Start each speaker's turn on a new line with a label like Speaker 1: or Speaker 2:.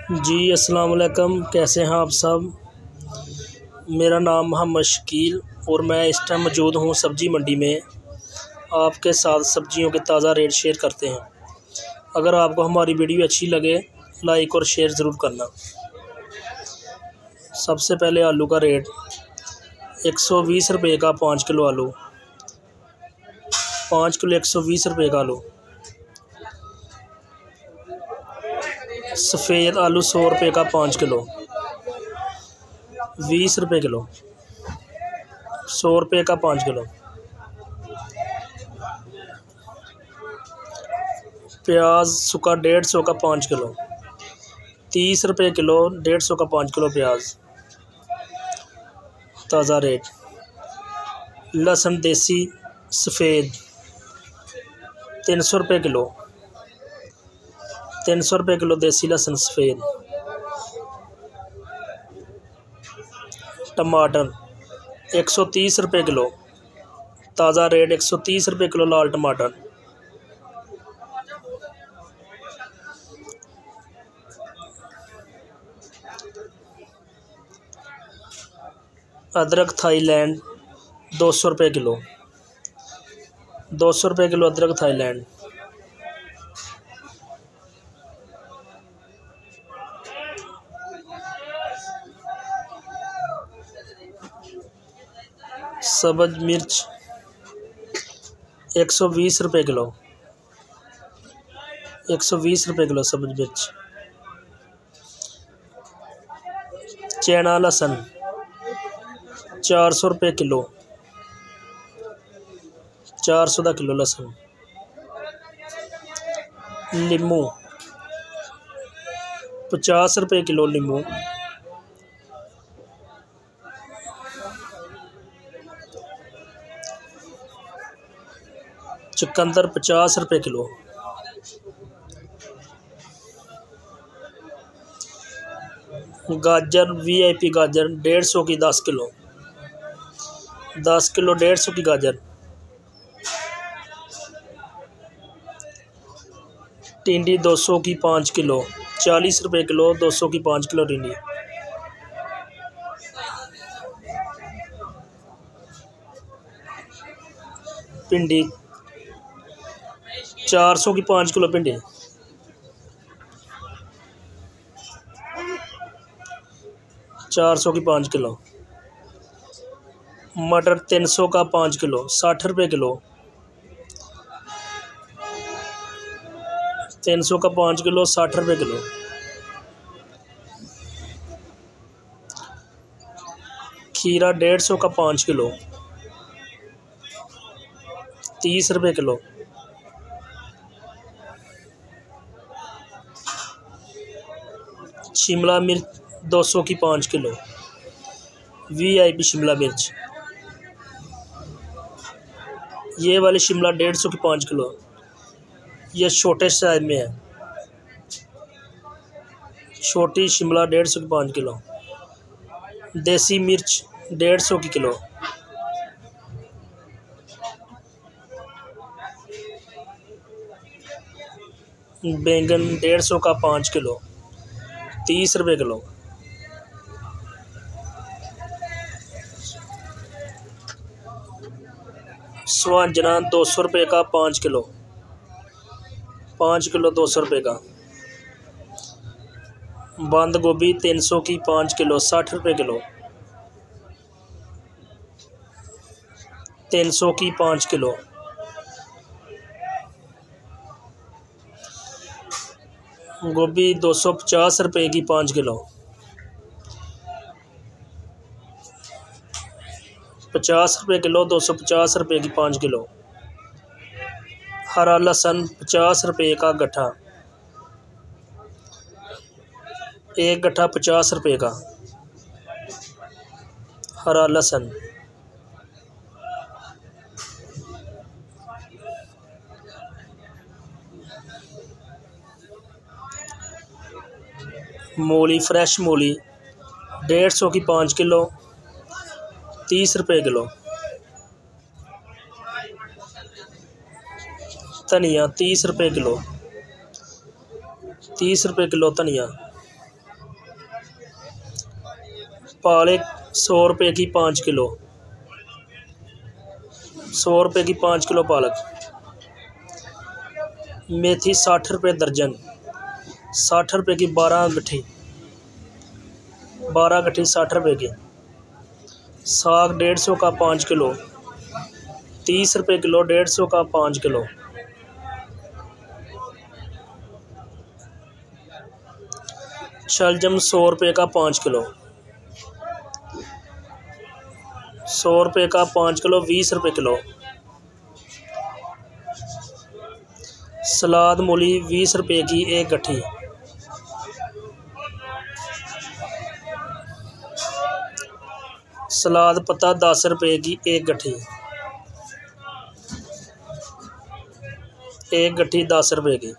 Speaker 1: जी अस्सलाम वालेकुम, कैसे हैं आप सब। मेरा नाम मोहम्मद शकील और मैं इस टाइम मौजूद हूँ सब्ज़ी मंडी में। आपके साथ सब्जियों के ताज़ा रेट शेयर करते हैं। अगर आपको हमारी वीडियो अच्छी लगे लाइक और शेयर ज़रूर करना। सबसे पहले आलू का रेट 120 रुपये का 5 किलो आलू। 5 किलो 120 रुपये का आलू। सफ़ेद आलू 100 रुपये का 5 किलो। 20 रुपये किलो। 100 रुपये का 5 किलो। प्याज सूखा 150 का 5 किलो। 30 रुपये किलो 150 का 5 किलो प्याज ताज़ा रेट। लहसुन देसी सफ़ेद 300 रुपये किलो। 300 रुपये किलो देसी लहसुन सफ़ेद। टमाटर 130 रुपये किलो ताज़ा रेट। 130 रुपये किलो लाल टमाटर। अदरक थाईलैंड 200 रुपये किलो। 200 रुपये किलो अदरक थाईलैंड। सब्ज़ मिर्च 120 रुपये किलो। 120 रुपये किलो सब्ज़ मिर्च। चैना लहसुन 400 रुपये किलो। 400 किलो लहसुन। नींबू 50 रुपये किलो नींबू। चुकंदर 50 रुपये किलो। गाजर VIP गाजर 150 की 10 किलो। 10 किलो 150 की गाजर। टिंडी 200 की 5 किलो। 40 रुपये किलो 200 की 5 किलो टिंडी। भिंडी 400 की 5 किलो भिंडी। 400 की 5 किलो। मटर 300 का 5 किलो 60 रुपये किलो। 300 का 5 किलो 60 रुपये किलो। खीरा 150 का 5 किलो 30 रुपये किलो। शिमला मिर्च 200 की 5 किलो। VIP शिमला मिर्च। ये वाली शिमला 150 की 5 किलो। ये छोटे साइज में है। छोटी शिमला 150 की 5 किलो। देसी मिर्च 150 की किलो। बैंगन 150 का 5 किलो 30 रुपये किलो। स्वांजना 200 रुपये का 5 किलो। 5 किलो 200 रुपये का। बंद गोभी 300 की 5 किलो 60 रुपये किलो। 300 की 5 किलो। गोभी 250 रुपये की 5 किलो। 50 रुपये किलो 250 रुपये की 5 किलो। हरा लहसुन 50 रुपये का गट्ठा। एक गट्ठा 50 रुपये का हरा लहसुन। मूली फ्रेश मूली 150 की 5 किलो 30 रुपये किलो। धनिया 30 रुपये किलो। 30 रुपये किलो धनिया। पालक 100 रुपये की 5 किलो, 100 रुपये की 5 किलो पालक। मेथी 60 रुपये दर्जन, 60 रुपये की 12 गट्ठी, 12 गट्ठी 60 रुपये की। साग 150 का 5 किलो, 30 रुपये किलो, 150 का 5 किलो। शलजम 100 रुपये का 5 किलो, 100 रुपये का 5 किलो, 20 रुपये किलो। सलाद मूली 20 रुपये की 1 गट्ठी, सलाद पत्ता 10 रुपये की 1 गट्ठी, 1 गट्ठी 10 रुपये की।